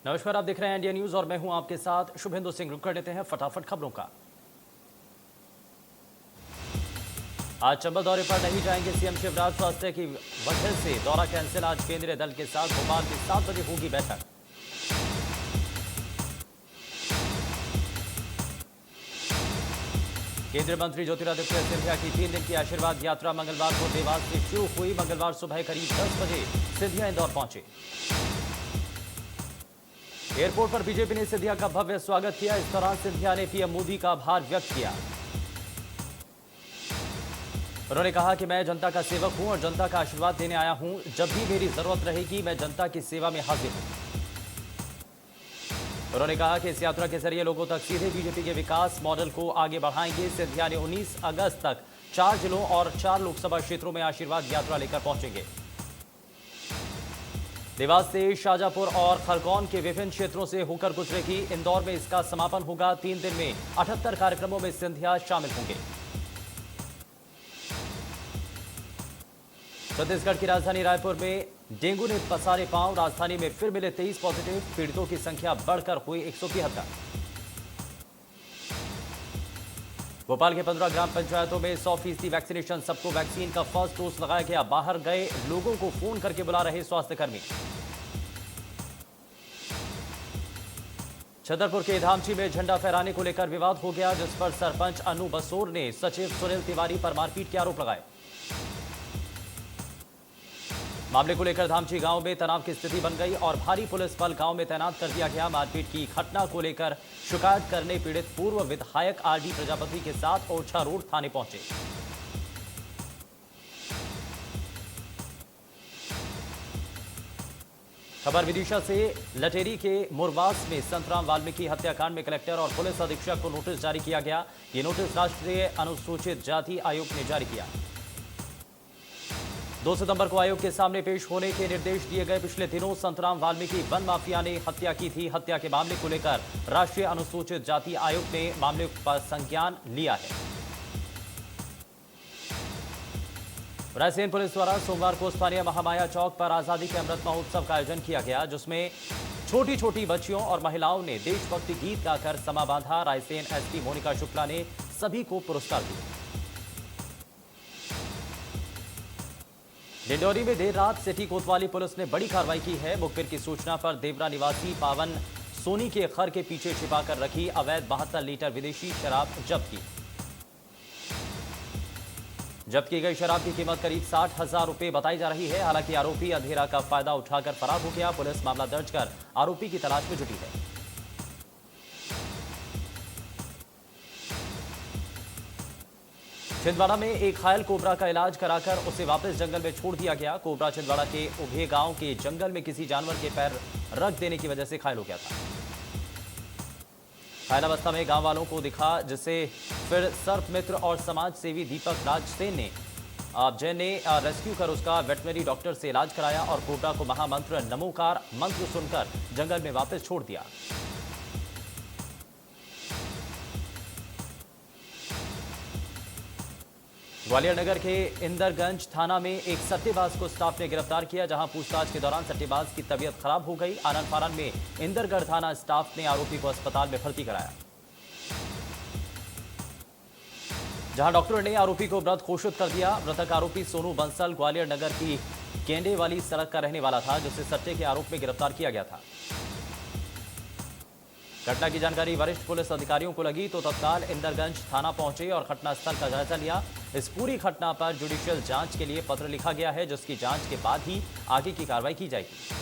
नमस्कार, आप देख रहे हैं इंडिया न्यूज और मैं हूं आपके साथ शुभेंदु सिंह। रुक कर लेते हैं फटाफट खबरों का। आज चंबल दौरे पर नहीं जाएंगे सीएम शिवराज। स्वास्थ्य की वजह से दौरा कैंसिल। आज केंद्रीय दल के साथ भोपाल में 7 बजे होगी बैठक। केंद्रीय मंत्री ज्योतिरादित्य सिंधिया की 3 दिन की आशीर्वाद यात्रा मंगलवार को देवास से शुरू हुई। मंगलवार सुबह करीब 10 बजे सिंधिया इंदौर पहुंचे। एयरपोर्ट पर बीजेपी ने सिंधिया का भव्य स्वागत किया। इस दौरान सिंधिया ने पीएम मोदी का आभार व्यक्त किया। उन्होंने कहा कि मैं जनता का सेवक हूं और जनता का आशीर्वाद देने आया हूं। जब भी मेरी जरूरत रहेगी मैं जनता की सेवा में हाजिर हूं। उन्होंने कहा कि इस यात्रा के जरिए लोगों तक सीधे बीजेपी के विकास मॉडल को आगे बढ़ाएंगे। सिंधिया ने 19 अगस्त तक 4 जिलों और 4 लोकसभा क्षेत्रों में आशीर्वाद यात्रा लेकर पहुंचेंगे। देवास से शाजापुर और खरगोन के विभिन्न क्षेत्रों से होकर गुजरेगी। इंदौर में इसका समापन होगा। 3 दिन में 78 कार्यक्रमों में सिंधिया शामिल होंगे। छत्तीसगढ़ की राजधानी रायपुर में डेंगू ने पसारे पांव। राजधानी में फिर मिले 23 पॉजिटिव। पीड़ितों की संख्या बढ़कर हुई 173। भोपाल के 15 ग्राम पंचायतों में 100% वैक्सीनेशन। सबको वैक्सीन का फर्स्ट डोज लगाया गया। बाहर गए लोगों को फोन करके बुला रहे स्वास्थ्यकर्मी। छतरपुर के धामची में झंडा फहराने को लेकर विवाद हो गया, जिस पर सरपंच अनु बसोर ने सचिव सुनील तिवारी पर मारपीट के आरोप लगाए। मामले को लेकर धामची गांव में तनाव की स्थिति बन गई और भारी पुलिस बल गांव में तैनात कर दिया गया। मारपीट की घटना को लेकर शिकायत करने पीड़ित पूर्व विधायक आरडी प्रजापति के साथ ओरछा रोड थाने पहुंचे। खबर विदिशा से। लटेरी के मुरवास में संतराम वाल्मीकि हत्याकांड में कलेक्टर और पुलिस अधीक्षक को नोटिस जारी किया गया। ये नोटिस राष्ट्रीय अनुसूचित जाति आयोग ने जारी किया। 2 सितंबर को आयोग के सामने पेश होने के निर्देश दिए गए। पिछले दिनों संतराम वाल्मीकि वन माफिया ने हत्या की थी। हत्या के मामले को लेकर राष्ट्रीय अनुसूचित जाति आयोग ने मामले पर संज्ञान लिया है। रायसेन पुलिस द्वारा सोमवार को स्थानीय महामाया चौक पर आजादी के अमृत महोत्सव का आयोजन किया गया, जिसमें छोटी छोटी बच्चियों और महिलाओं ने देशभक्ति गीत गाकर समा बांधा। रायसेन एसपी मोनिका शुक्ला ने सभी को पुरस्कार दिए। डिंडोरी में देर रात सिटी कोतवाली पुलिस ने बड़ी कार्रवाई की है। मुखबिर की सूचना पर देवरा निवासी पावन सोनी के घर के पीछे छिपाकर रखी अवैध 72 लीटर विदेशी शराब जब्त की। जब्त की गई शराब की कीमत करीब 60,000 रुपए बताई जा रही है। हालांकि आरोपी अंधेरा का फायदा उठाकर फरार हो गया। पुलिस मामला दर्ज कर आरोपी की तलाश में जुटी है। छिंदवाड़ा में एक घायल कोबरा का इलाज कराकर उसे वापस जंगल में छोड़ दिया गया। कोबरा छिंदवाड़ा के उभे गांव के जंगल में किसी जानवर के पैर रख देने की वजह से घायल हो गया था। घायल अवस्था में गांव वालों को दिखा, जिसे फिर सर्प मित्र और समाज सेवी दीपक राजसेन ने रेस्क्यू कर उसका वेटनरी डॉक्टर से इलाज कराया और कोबरा को महामंत्र नमोकार मंत्र सुनकर जंगल में वापस छोड़ दिया। ग्वालियर नगर के इंदरगंज थाना में एक सट्टेबाज को स्टाफ ने गिरफ्तार किया, जहां पूछताछ के दौरान सट्टेबाज की तबीयत खराब हो गई। आनन फानन में इंदरगढ़ थाना स्टाफ ने आरोपी को अस्पताल में भर्ती कराया, जहां डॉक्टरों ने आरोपी को मृत घोषित कर दिया। मृतक आरोपी सोनू बंसल ग्वालियर नगर की केंडे वाली सड़क का रहने वाला था, जिसे सट्टे के आरोप में गिरफ्तार किया गया था। घटना की जानकारी वरिष्ठ पुलिस अधिकारियों को लगी तो तत्काल इंदरगंज थाना पहुंचे और घटनास्थल का जायजा लिया। इस पूरी घटना पर जुडिशियल जांच के लिए पत्र लिखा गया है, जिसकी जांच के बाद ही आगे की कार्रवाई की जाएगी।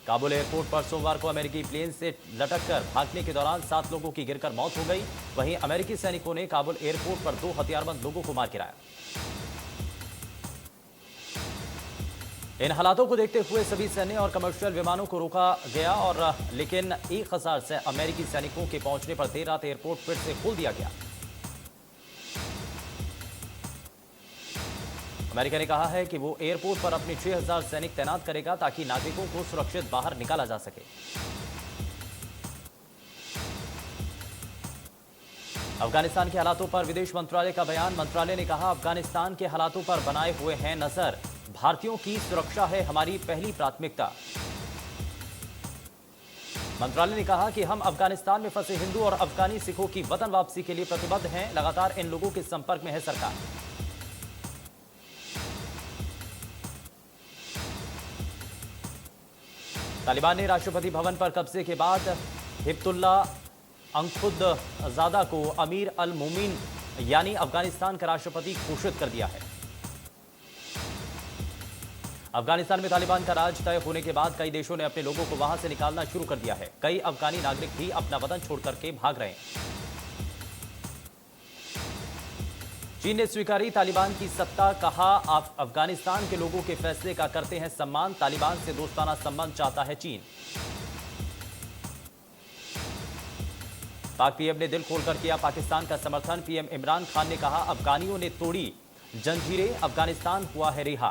काबुल एयरपोर्ट पर सोमवार को अमेरिकी प्लेन से लटककर भागने के दौरान 7 लोगों की गिरकर मौत हो गई। वहीं अमेरिकी सैनिकों ने काबुल एयरपोर्ट पर 2 हथियारबंद लोगों को मार गिराया। इन हालातों को देखते हुए सभी सैन्य और कमर्शियल विमानों को रोका गया लेकिन 1000 से अमेरिकी सैनिकों के पहुंचने पर देर रात एयरपोर्ट फिर से खोल दिया गया। अमेरिका ने कहा है कि वो एयरपोर्ट पर अपने 6000 सैनिक तैनात करेगा ताकि नागरिकों को सुरक्षित बाहर निकाला जा सके। अफगानिस्तान के हालातों पर विदेश मंत्रालय का बयान। मंत्रालय ने कहा, अफगानिस्तान के हालातों पर बनाए हुए हैं नजर। भारतीयों की सुरक्षा है हमारी पहली प्राथमिकता। मंत्रालय ने कहा कि हम अफगानिस्तान में फंसे हिंदू और अफगानी सिखों की वतन वापसी के लिए प्रतिबद्ध हैं। लगातार इन लोगों के संपर्क में है सरकार। तालिबान ने राष्ट्रपति भवन पर कब्जे के बाद हिब्तुल्ला अंखुदजादा को अमीर अल मोमिन यानी अफगानिस्तान का राष्ट्रपति घोषित कर दिया है। अफगानिस्तान में तालिबान का राज तय होने के बाद कई देशों ने अपने लोगों को वहां से निकालना शुरू कर दिया है। कई अफगानी नागरिक भी अपना वतन छोड़कर के भाग रहे हैं। चीन ने स्वीकारी तालिबान की सत्ता। कहा, आप अफगानिस्तान के लोगों के फैसले का करते हैं सम्मान। तालिबान से दोस्ताना संबंध चाहता है चीन। पाक पीएम ने दिल खोलकर किया पाकिस्तान का समर्थन। पीएम इमरान खान ने कहा, अफगानियों ने तोड़ी जंजीरें, अफगानिस्तान हुआ है रिहा।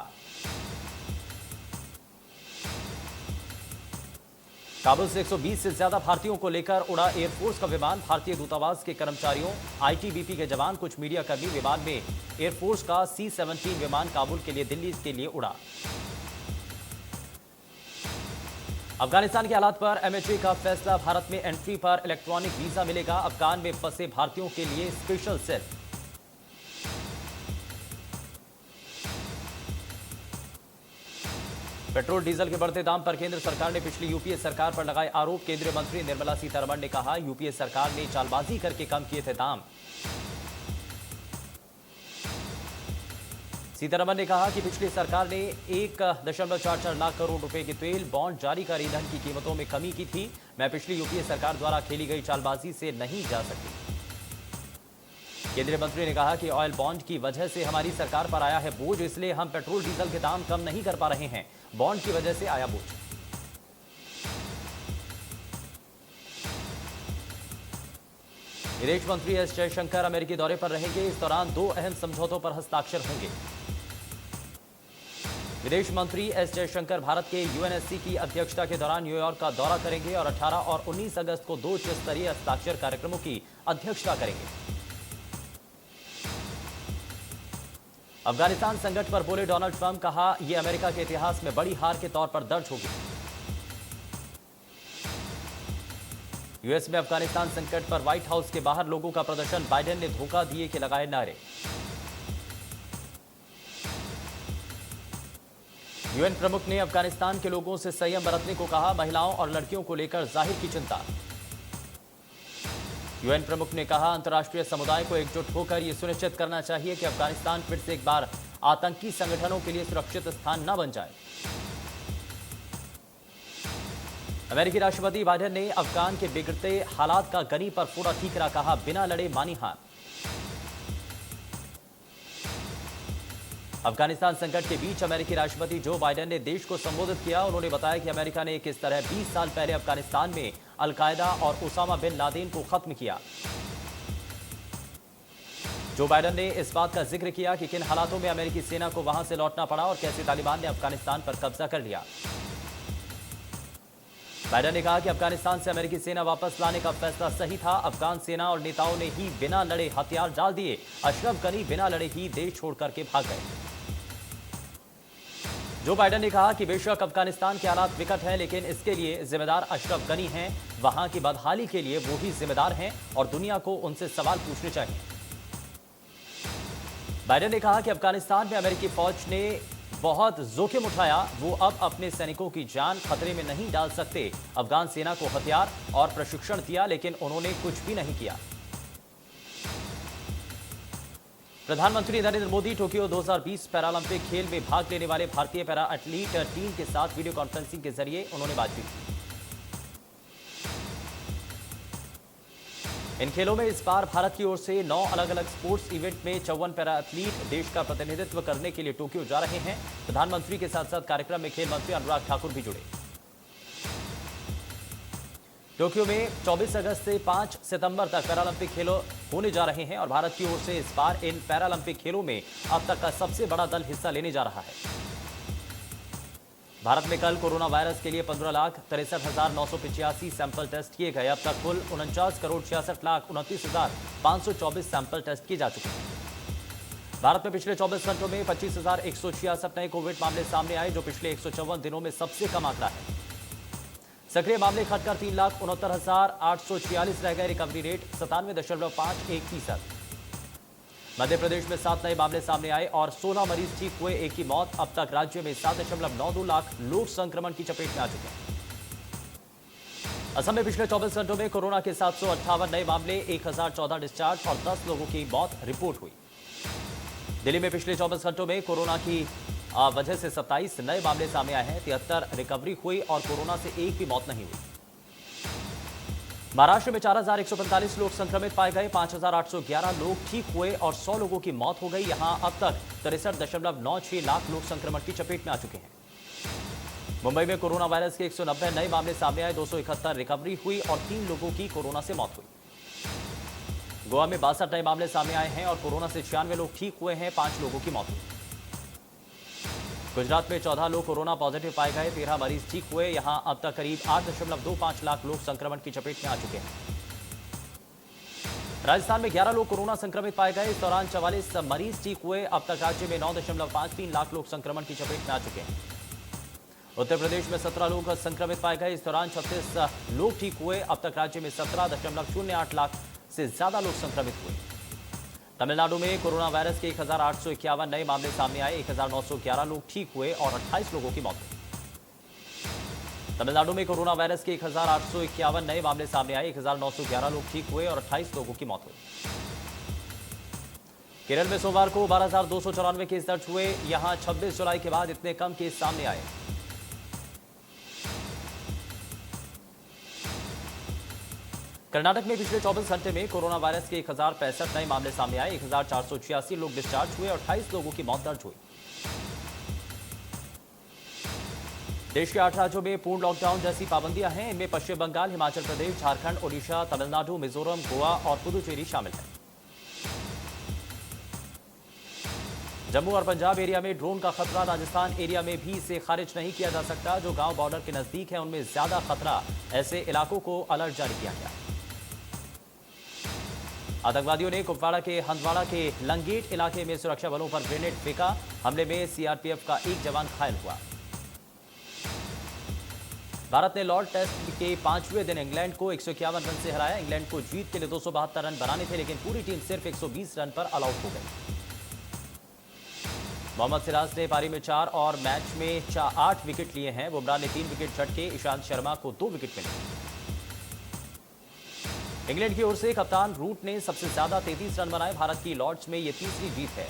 काबुल से 120 से ज्यादा भारतीयों को लेकर उड़ा एयरफोर्स का विमान। भारतीय दूतावास के कर्मचारियों, आईटीबीपी के जवान, कुछ मीडिया कर्मी। विमान में एयरफोर्स का C-17 विमान काबुल के लिए दिल्ली के लिए उड़ा। अफगानिस्तान के हालात पर एमएचए का फैसला। भारत में एंट्री पर इलेक्ट्रॉनिक वीजा मिलेगा। अफगान में फंसे भारतीयों के लिए स्पेशल सेल। पेट्रोल डीजल के बढ़ते दाम पर केंद्र सरकार ने पिछली यूपीए सरकार पर लगाए आरोप। केंद्रीय मंत्री निर्मला सीतारमण ने कहा, यूपीए सरकार ने चालबाजी करके कम किए थे दाम। सीतारमण ने कहा कि पिछली सरकार ने 1.44 लाख करोड़ रुपए के तेल बॉन्ड जारी कर ईंधन की कीमतों में कमी की थी। मैं पिछली यूपीए सरकार द्वारा खेली गई चालबाजी से नहीं जा सकती। केंद्रीय मंत्री ने कहा कि ऑयल बॉन्ड की वजह से हमारी सरकार पर आया है बोझ, इसलिए हम पेट्रोल डीजल के दाम कम नहीं कर पा रहे हैं। बॉन्ड की वजह से आया बोझ। विदेश मंत्री एस जयशंकर अमेरिकी दौरे पर रहेंगे। इस दौरान 2 अहम समझौतों पर हस्ताक्षर होंगे। विदेश मंत्री एस जयशंकर भारत के यूएनएससी की अध्यक्षता के दौरान न्यूयॉर्क का दौरा करेंगे और 18 और 19 अगस्त को 2 उच्च स्तरीय हस्ताक्षर कार्यक्रमों की अध्यक्षता करेंगे। अफगानिस्तान संकट पर बोले डोनाल्ड ट्रंप। कहा, यह अमेरिका के इतिहास में बड़ी हार के तौर पर दर्ज होगी। यूएस में अफगानिस्तान संकट पर व्हाइट हाउस के बाहर लोगों का प्रदर्शन। बाइडेन ने धोखा दिए के लगाए नारे। यूएन प्रमुख ने अफगानिस्तान के लोगों से संयम बरतने को कहा। महिलाओं और लड़कियों को लेकर जाहिर की चिंता। यूएन प्रमुख ने कहा, अंतर्राष्ट्रीय समुदाय को एकजुट होकर यह सुनिश्चित करना चाहिए कि अफगानिस्तान फिर से एक बार आतंकी संगठनों के लिए सुरक्षित स्थान न बन जाए। अमेरिकी राष्ट्रपति बाइडेन ने अफगान के बिगड़ते हालात का गनी पर फोड़ा ठीकरा। कहा, बिना लड़े मानी हार। अफगानिस्तान संकट के बीच अमेरिकी राष्ट्रपति जो बाइडेन ने देश को संबोधित किया। उन्होंने बताया कि अमेरिका ने किस तरह 20 साल पहले अफगानिस्तान में अल-कायदा और उसामा बिन लादेन को खत्म किया। जो बाइडेन ने इस बात का जिक्र किया कि किन हालातों में अमेरिकी सेना को वहां से लौटना पड़ा और कैसे तालिबान ने अफगानिस्तान पर कब्जा कर लिया। बाइडेन ने कहा कि अफगानिस्तान से अमेरिकी सेना वापस लाने का फैसला सही था। अफगान सेना और नेताओं ने ही बिना लड़े हथियार डाल दिए। अशरफ गनी बिना लड़े ही देश छोड़कर के भाग गए। जो बाइडेन ने कहा कि बेशक अफगानिस्तान के हालात विकट हैं, लेकिन इसके लिए जिम्मेदार अशरफ गनी हैं। वहां की बदहाली के लिए वो ही जिम्मेदार हैं और दुनिया को उनसे सवाल पूछने चाहिए। बाइडेन ने कहा कि अफगानिस्तान में अमेरिकी फौज ने बहुत जोखिम उठाया। वो अब अपने सैनिकों की जान खतरे में नहीं डाल सकते। अफगान सेना को हथियार और प्रशिक्षण दिया, लेकिन उन्होंने कुछ भी नहीं किया। प्रधानमंत्री नरेंद्र मोदी टोक्यो 2020 पैरालंपिक खेल में भाग लेने वाले भारतीय पैरा एथलीट टीम के साथ वीडियो कॉन्फ्रेंसिंग के जरिए उन्होंने बातचीत की। इन खेलों में इस बार भारत की ओर से 9 अलग अलग स्पोर्ट्स इवेंट में 54 पैरा एथलीट देश का प्रतिनिधित्व करने के लिए टोक्यो जा रहे हैं। प्रधानमंत्री के साथ साथ कार्यक्रम में खेल मंत्री अनुराग ठाकुर भी जुड़े। टोक्यो में 24 अगस्त से 5 सितंबर तक पैरालंपिक खेलों होने जा रहे हैं और भारत की ओर से इस बार इन पैरालंपिक खेलों में अब तक का सबसे बड़ा दल हिस्सा लेने जा रहा है। भारत में कल कोरोना वायरस के लिए 15,63,985 सैंपल टेस्ट किए गए। अब तक कुल 49,66,29,524 सैंपल टेस्ट किए जा चुके हैं। भारत में पिछले 24 घंटों में 25,166 नए कोविड मामले सामने आए, जो पिछले 154 दिनों में सबसे कम आंकड़ा है। सक्रिय मामले घटकर 3,69,846 रह गए। Recovery rate 97.51%। मध्य प्रदेश में 7 नए मामले सामने आए और 16 मरीज ठीक हुए, एक की मौत। अब तक राज्य में 7.92 लाख लोग संक्रमण की चपेट में आ चुके हैं। असम में पिछले 24 घंटों में कोरोना के 758 नए मामले, 1,014 डिस्चार्ज और 10 लोगों की मौत रिपोर्ट हुई। दिल्ली में पिछले 24 घंटों में कोरोना की वजह से 27 नए मामले सामने आए हैं। 73 रिकवरी हुई और कोरोना से एक भी मौत नहीं हुई। महाराष्ट्र में 4,145 लोग संक्रमित पाए गए, 5,811 लोग ठीक हुए और 100 लोगों की मौत हो गई। यहां अब तक 63.96 लाख लोग संक्रमण की चपेट में आ चुके हैं। मुंबई में कोरोना वायरस के 190 नए मामले सामने आए, 271 रिकवरी हुई और 3 लोगों की कोरोना से मौत हुई। गोवा में 62 नए मामले सामने आए हैं और कोरोना से 96 लोग ठीक हुए हैं, 5 लोगों की मौत हुई। गुजरात में 14 लोग कोरोना पॉजिटिव पाए गए, 13 मरीज ठीक हुए। यहां अब तक करीब 8.25 लाख लोग संक्रमण की चपेट में आ चुके हैं। राजस्थान में 11 लोग कोरोना संक्रमित पाए गए, इस दौरान 44 मरीज ठीक हुए। अब तक राज्य में 9.53 लाख लोग संक्रमण की चपेट में आ चुके हैं। उत्तर प्रदेश में 17 लोग संक्रमित पाए गए, इस दौरान 36 लोग ठीक हुए। अब तक राज्य में 17.08 लाख से ज्यादा लोग संक्रमित हुए। तमिलनाडु में कोरोना वायरस के 1,851 नए मामले सामने आए, 1,911 लोग ठीक हुए और 28 लोगों की मौत हुई। तमिलनाडु में कोरोना वायरस के 1,851 नए मामले सामने आए, 1,911 लोग ठीक हुए और 28 लोगों की मौत हुई। केरल में सोमवार को 12,294 केस दर्ज हुए। यहां 26 जुलाई के बाद इतने कम केस सामने आए। कर्नाटक में पिछले 24 घंटे में कोरोना वायरस के 1,065 नए मामले सामने आए, 1,486 लोग डिस्चार्ज हुए और 28 लोगों की मौत दर्ज हुई। देश के 8 राज्यों में पूर्ण लॉकडाउन जैसी पाबंदियां हैं। इनमें पश्चिम बंगाल, हिमाचल प्रदेश, झारखंड, ओडिशा, तमिलनाडु, मिजोरम, गोवा और पुदुचेरी शामिल है। जम्मू और पंजाब एरिया में ड्रोन का खतरा, राजस्थान एरिया में भी इसे खारिज नहीं किया जा सकता। जो गांव बॉर्डर के नजदीक है उनमें ज्यादा खतरा, ऐसे इलाकों को अलर्ट जारी किया गया। आतंकवादियों ने कुपवाड़ा के हंदवाड़ा के लंगेट इलाके में सुरक्षा बलों पर ग्रेनेड फेंका। हमले में सीआरपीएफ का एक जवान घायल हुआ। भारत ने लॉर्ड टेस्ट के 5वें दिन इंग्लैंड को 151 रन से हराया। इंग्लैंड को जीत के लिए 272 रन बनाने थे, लेकिन पूरी टीम सिर्फ 120 रन पर ऑल आउट हो गई। मोहम्मद सिराज ने पारी में 4 और मैच में 8 विकेट लिए हैं। बुमराह ने 3 विकेट झटके, ईशांत शर्मा को 2 विकेट मिले। इंग्लैंड की ओर से कप्तान रूट ने सबसे ज्यादा 33 रन बनाए। भारत की लॉर्ड्स में यह तीसरी जीत है।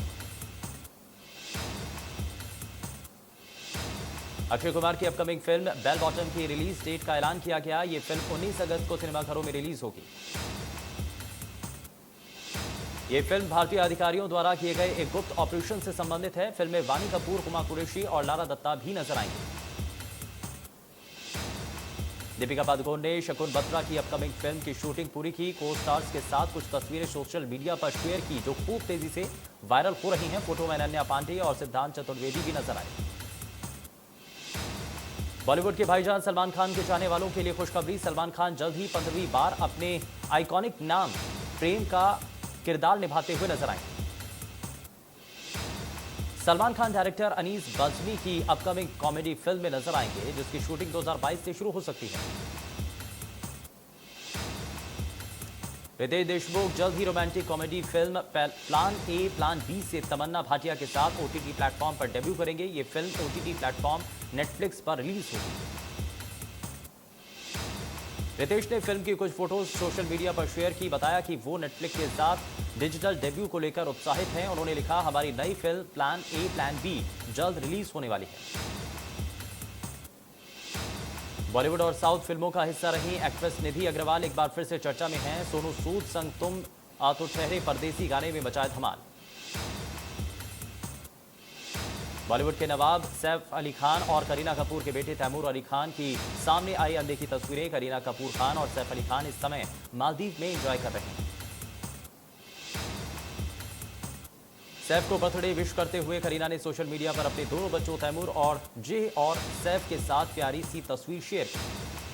अक्षय कुमार की अपकमिंग फिल्म बेल बॉटम की रिलीज डेट का ऐलान किया गया। यह फिल्म 19 अगस्त को सिनेमाघरों में रिलीज होगी। यह फिल्म भारतीय अधिकारियों द्वारा किए गए एक गुप्त ऑपरेशन से संबंधित है। फिल्म में वानी कपूर, हुमा कुरैशी और लारा दत्ता भी नजर आएंगे। दीपिका पादुकोण ने शकुन बत्रा की अपकमिंग फिल्म की शूटिंग पूरी की। को स्टार्स के साथ कुछ तस्वीरें सोशल मीडिया पर शेयर की, जो खूब तेजी से वायरल हो रही हैं। फोटो में अनन्या पांडे और सिद्धांत चतुर्वेदी भी नजर आए। बॉलीवुड के भाईजान सलमान खान के चाहने वालों के लिए खुशखबरी। सलमान खान जल्द ही 15वीं बार अपने आइकॉनिक नाम प्रेम का किरदार निभाते हुए नजर आए। सलमान खान डायरेक्टर अनीस बज्मी की अपकमिंग कॉमेडी फिल्म में नजर आएंगे, जिसकी शूटिंग 2022 से शुरू हो सकती है। रितेश देशमुख जल्द ही romantic comedy film plan A plan B से तमन्ना भाटिया के साथ ओटीटी प्लेटफॉर्म पर डेब्यू करेंगे। ये फिल्म ओटीटी प्लेटफॉर्म नेटफ्लिक्स पर रिलीज होगी। रितेश ने फिल्म की कुछ फोटोज सोशल मीडिया पर शेयर की। बताया कि वो नेटफ्लिक्स के साथ डिजिटल डेब्यू को लेकर उत्साहित हैं। उन्होंने लिखा, हमारी नई film plan A plan B जल्द रिलीज होने वाली है। बॉलीवुड और साउथ फिल्मों का हिस्सा रही एक्ट्रेस निधि अग्रवाल एक बार फिर से चर्चा में हैं। सोनू सूद संग तुम तो ठहरे परदेसी गाने में मचाए धमाल। बॉलीवुड के नवाब सैफ अली खान और करीना कपूर के बेटे तैमूर अली खान की सामने आई अनदेखी तस्वीरें। करीना कपूर खान और सैफ अली खान इस समय मालदीव में एंजॉय कर रहे हैं। सैफ को बर्थडे विश करते हुए करीना ने सोशल मीडिया पर अपने दोनों बच्चों तैमूर और जे और सैफ के साथ प्यारी सी तस्वीर शेयर की।